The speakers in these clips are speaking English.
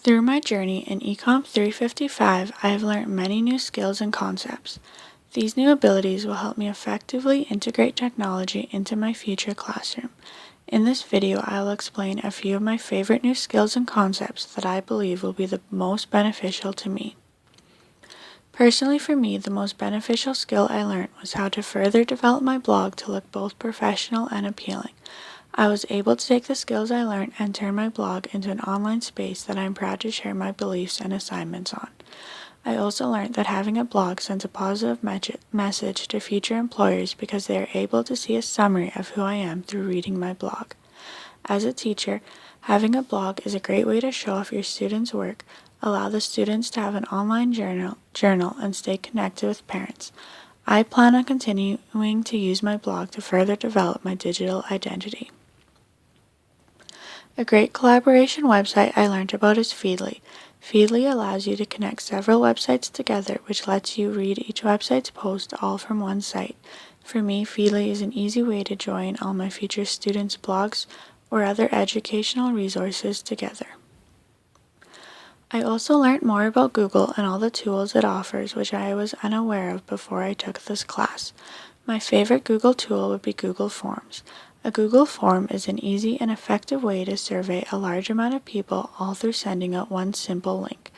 Through my journey in ECMP 355, I have learned many new skills and concepts. These new abilities will help me effectively integrate technology into my future classroom. In this video, I will explain a few of my favorite new skills and concepts that I believe will be the most beneficial to me. Personally, for me, the most beneficial skill I learned was how to further develop my blog to look both professional and appealing. I was able to take the skills I learned and turn my blog into an online space that I am proud to share my beliefs and assignments on. I also learned that having a blog sends a positive message to future employers because they are able to see a summary of who I am through reading my blog. As a teacher, having a blog is a great way to show off your students' work, allow the students to have an online journal, and stay connected with parents. I plan on continuing to use my blog to further develop my digital identity. A great collaboration website I learned about is Feedly. Feedly allows you to connect several websites together, which lets you read each website's post all from one site. For me, Feedly is an easy way to join all my future students' blogs or other educational resources together. I also learned more about Google and all the tools it offers, which I was unaware of before I took this class. My favorite Google tool would be Google Forms. A Google form is an easy and effective way to survey a large amount of people all through sending out one simple link.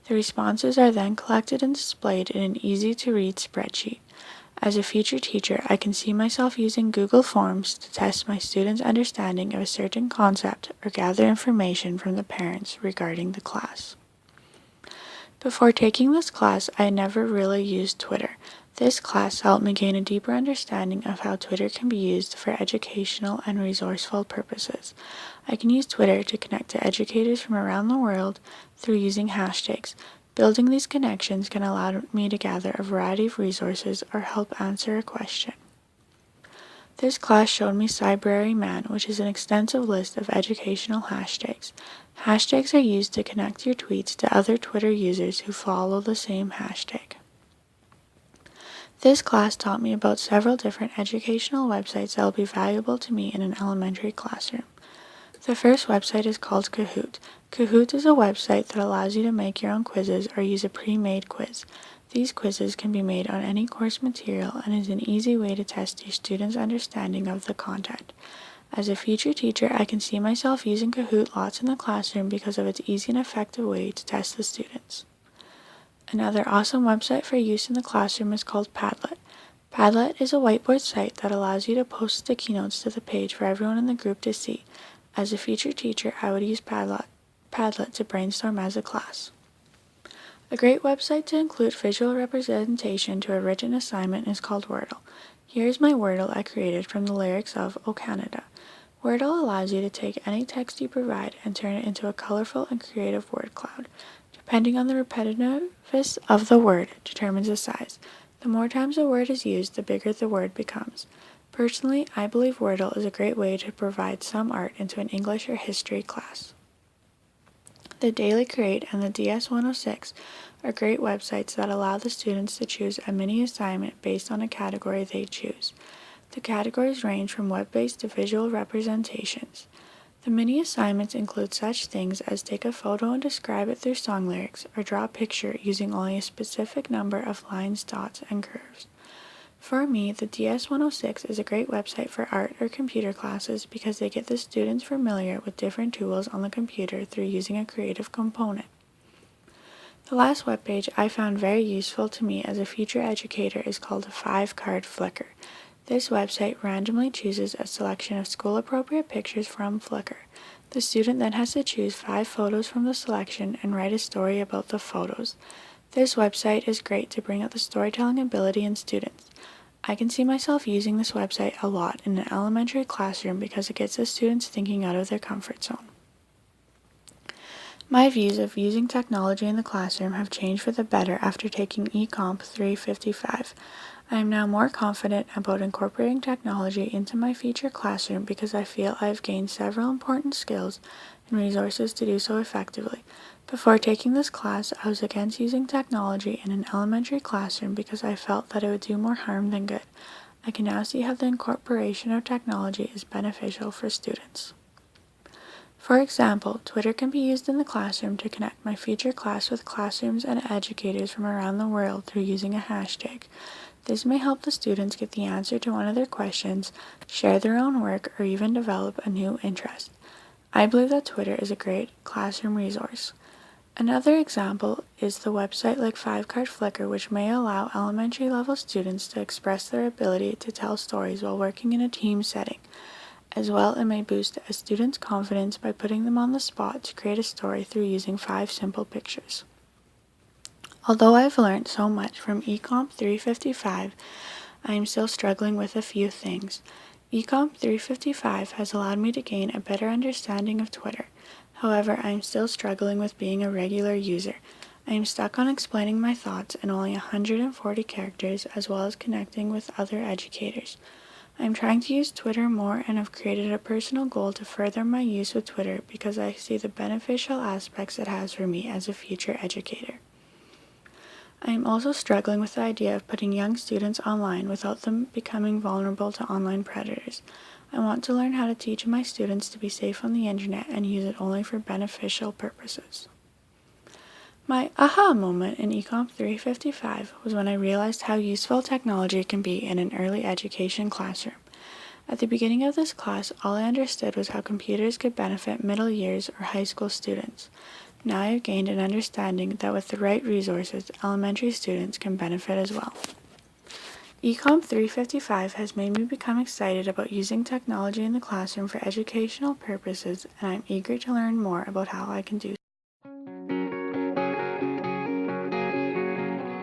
The responses are then collected and displayed in an easy-to-read spreadsheet. As a future teacher, I can see myself using Google Forms to test my students' understanding of a certain concept or gather information from the parents regarding the class. Before taking this class, I had never really used Twitter. This class helped me gain a deeper understanding of how Twitter can be used for educational and resourceful purposes. I can use Twitter to connect to educators from around the world through using hashtags. Building these connections can allow me to gather a variety of resources or help answer a question. This class showed me Cybrary Man, which is an extensive list of educational hashtags. Hashtags are used to connect your tweets to other Twitter users who follow the same hashtag. This class taught me about several different educational websites that will be valuable to me in an elementary classroom. The first website is called Kahoot. Kahoot is a website that allows you to make your own quizzes or use a pre-made quiz. These quizzes can be made on any course material and is an easy way to test your students' understanding of the content. As a future teacher, I can see myself using Kahoot lots in the classroom because of its easy and effective way to test the students. Another awesome website for use in the classroom is called Padlet. Padlet is a whiteboard site that allows you to post sticky notes to the page for everyone in the group to see. As a future teacher, I would use Padlet to brainstorm as a class. A great website to include visual representation to a written assignment is called Wordle. Here's my Wordle I created from the lyrics of O Canada. Wordle allows you to take any text you provide and turn it into a colorful and creative word cloud. Depending on the repetitiveness of the word determines the size. The more times a word is used, the bigger the word becomes. Personally, I believe Wordle is a great way to provide some art into an English or history class. The Daily Create and the DS-106 are great websites that allow the students to choose a mini assignment based on a category they choose. The categories range from web-based to visual representations. The mini assignments include such things as take a photo and describe it through song lyrics, or draw a picture using only a specific number of lines, dots, and curves. For me, the DS-106 is a great website for art or computer classes because they get the students familiar with different tools on the computer through using a creative component. The last webpage I found very useful to me as a future educator is called a 5-card Flickr. This website randomly chooses a selection of school-appropriate pictures from Flickr. The student then has to choose 5 photos from the selection and write a story about the photos. This website is great to bring out the storytelling ability in students. I can see myself using this website a lot in an elementary classroom because it gets the students thinking out of their comfort zone. My views of using technology in the classroom have changed for the better after taking ECMP 355. I am now more confident about incorporating technology into my future classroom because I feel I have gained several important skills and resources to do so effectively. Before taking this class, I was against using technology in an elementary classroom because I felt that it would do more harm than good. I can now see how the incorporation of technology is beneficial for students. For example, Twitter can be used in the classroom to connect my future class with classrooms and educators from around the world through using a hashtag. This may help the students get the answer to one of their questions, share their own work, or even develop a new interest. I believe that Twitter is a great classroom resource. Another example is the website like 5-Card Flickr, which may allow elementary level students to express their ability to tell stories while working in a team setting. As well, it may boost a student's confidence by putting them on the spot to create a story through using 5 simple pictures. Although I've learned so much from ECMP 355, I am still struggling with a few things. ECMP 355 has allowed me to gain a better understanding of Twitter. However, I am still struggling with being a regular user. I am stuck on explaining my thoughts in only 140 characters, as well as connecting with other educators. I am trying to use Twitter more and have created a personal goal to further my use of Twitter because I see the beneficial aspects it has for me as a future educator. I am also struggling with the idea of putting young students online without them becoming vulnerable to online predators. I want to learn how to teach my students to be safe on the internet and use it only for beneficial purposes. My aha moment in ECOMP 355 was when I realized how useful technology can be in an early education classroom. At the beginning of this class, all I understood was how computers could benefit middle years or high school students. Now I have gained an understanding that with the right resources, elementary students can benefit as well. ECOMP 355 has made me become excited about using technology in the classroom for educational purposes, and I'm eager to learn more about how I can do so.